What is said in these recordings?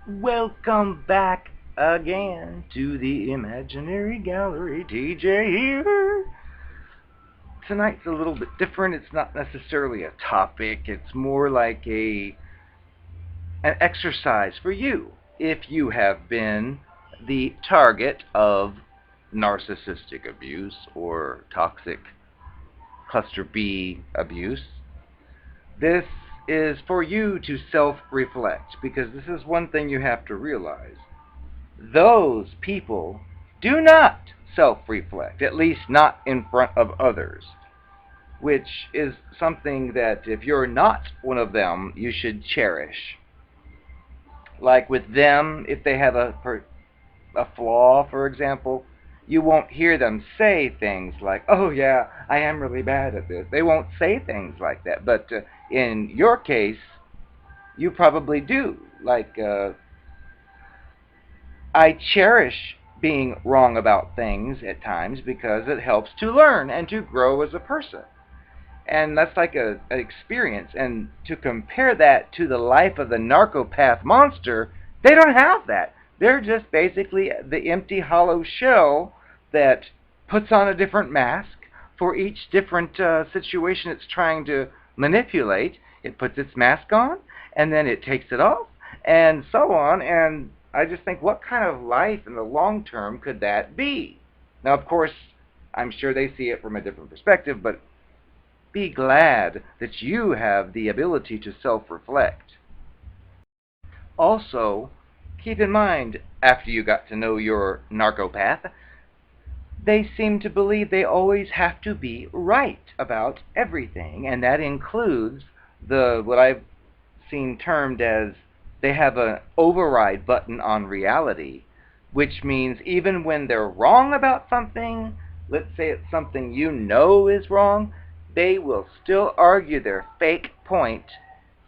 Welcome back again to the Imaginary Gallery. TJ here. Tonight's a little bit different. It's not necessarily a topic. It's more like an exercise for you. If you have been the target of narcissistic abuse or toxic cluster B abuse, this is for you to self-reflect, because this is one thing you have to realize. Those people do not self-reflect, at least not in front of others, which is something that if you're not one of them, you should cherish. Like with them, if they have a flaw, for example, you won't hear them say things like, oh yeah, I am really bad at this. They won't say things like that. But in your case, you probably do. Like, I cherish being wrong about things at times because it helps to learn and to grow as a person. And that's like an experience. And to compare that to the life of the narcopath monster, they don't have that. They're just basically the empty, hollow shell that puts on a different mask for each different situation it's trying to manipulate. It puts its mask on, and then it takes it off, and so on. And I just think, what kind of life in the long term could that be? Now, of course, I'm sure they see it from a different perspective, but be glad that you have the ability to self-reflect. Also, keep in mind, after you got to know your narcopath, they seem to believe they always have to be right about everything, and that includes what I've seen termed as, they have an override button on reality, which means even when they're wrong about something, let's say it's something you know is wrong, they will still argue their fake point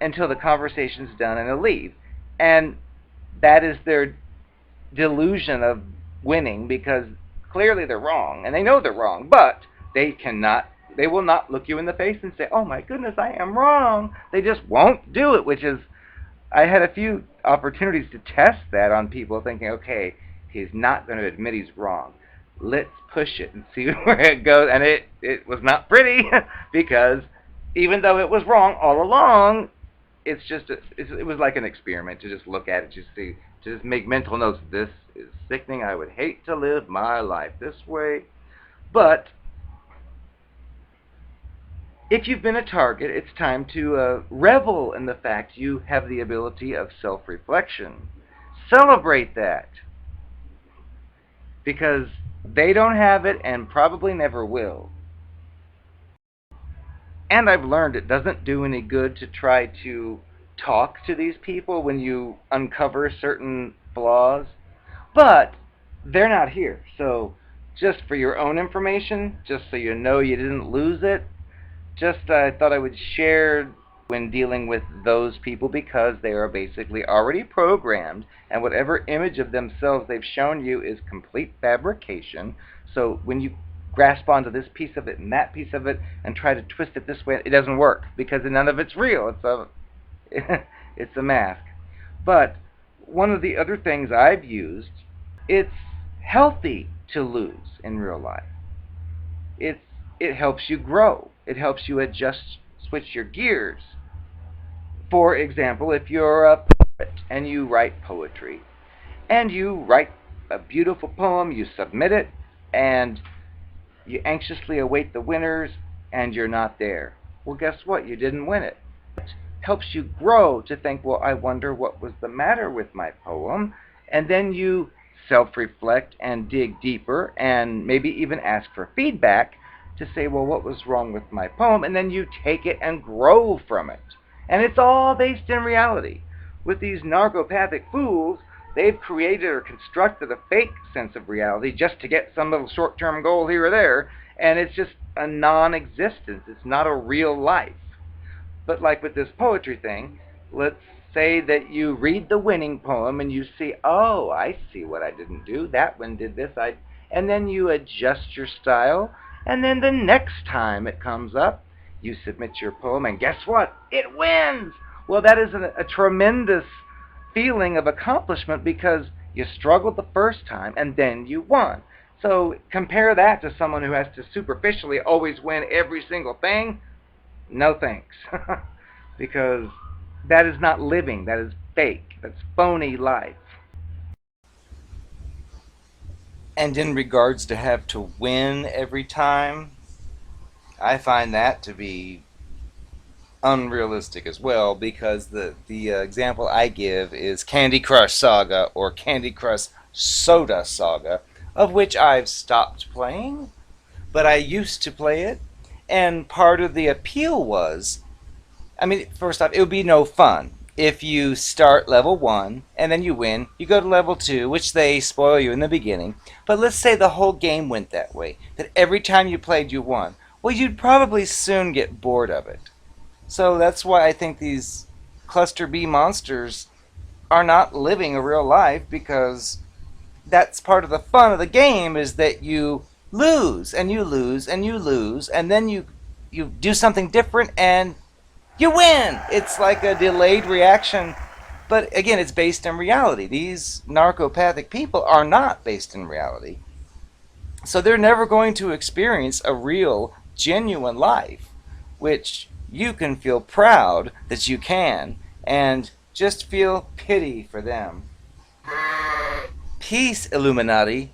until the conversation's done and they'll leave. And that is their delusion of winning, because clearly they're wrong, and they know they're wrong, but they will not look you in the face and say, oh my goodness, I am wrong. They just won't do it, which is, I had a few opportunities to test that on people, thinking, okay, he's not going to admit he's wrong. Let's push it and see where it goes. And it was not pretty, because even though it was wrong all along, it was like an experiment to just look at it, to just make mental notes. This is sickening. I would hate to live my life this way. But if you've been a target, it's time to revel in the fact you have the ability of self-reflection. Celebrate that, because they don't have it and probably never will. And I've learned it doesn't do any good to try to talk to these people when you uncover certain flaws. But they're not here. So just for your own information, just so you know you didn't lose it, I thought I would share when dealing with those people, because they are basically already programmed, and whatever image of themselves they've shown you is complete fabrication. So when you grasp onto this piece of it and that piece of it and try to twist it this way, it doesn't work, because none of it's real. It's a mask. But one of the other things I've used, it's healthy to lose in real life. It helps you grow. It helps you adjust, switch your gears. For example, if you're a poet and you write poetry, and you write a beautiful poem, you submit it, and you anxiously await the winners, and you're not there. Well, guess what? You didn't win it. It helps you grow to think, well, I wonder what was the matter with my poem, and then you self-reflect and dig deeper, and maybe even ask for feedback to say, well, what was wrong with my poem? And then you take it and grow from it. And it's all based in reality. With these narcopathic fools, they've created or constructed a fake sense of reality just to get some little short-term goal here or there, and it's just a non-existence. It's not a real life. But like with this poetry thing, let's say that you read the winning poem and you see, oh, I see what I didn't do. That one did this. And then you adjust your style. And then the next time it comes up, you submit your poem, and guess what? It wins. Well, that is a tremendous feeling of accomplishment because you struggled the first time and then you won. So compare that to someone who has to superficially always win every single thing. No thanks. Because that is not living. That is fake. That's phony life. And in regards to have to win every time, I find that to be unrealistic as well, because the example I give is Candy Crush Saga or Candy Crush Soda Saga, of which I've stopped playing, but I used to play it, and part of the appeal was, I mean, first off, it would be no fun if you start level 1 and then you win, you go to level 2, which they spoil you in the beginning. But let's say the whole game went that way, that every time you played you won. Well, you'd probably soon get bored of it. So that's why I think these cluster B monsters are not living a real life, because that's part of the fun of the game, is that you lose and you lose and you lose, and then you do something different and you win. It's like a delayed reaction, but again, it's based in reality. These narcopathic people are not based in reality. So they're never going to experience a real, genuine life, which you can feel proud that you can, and just feel pity for them. Peace, Illuminati.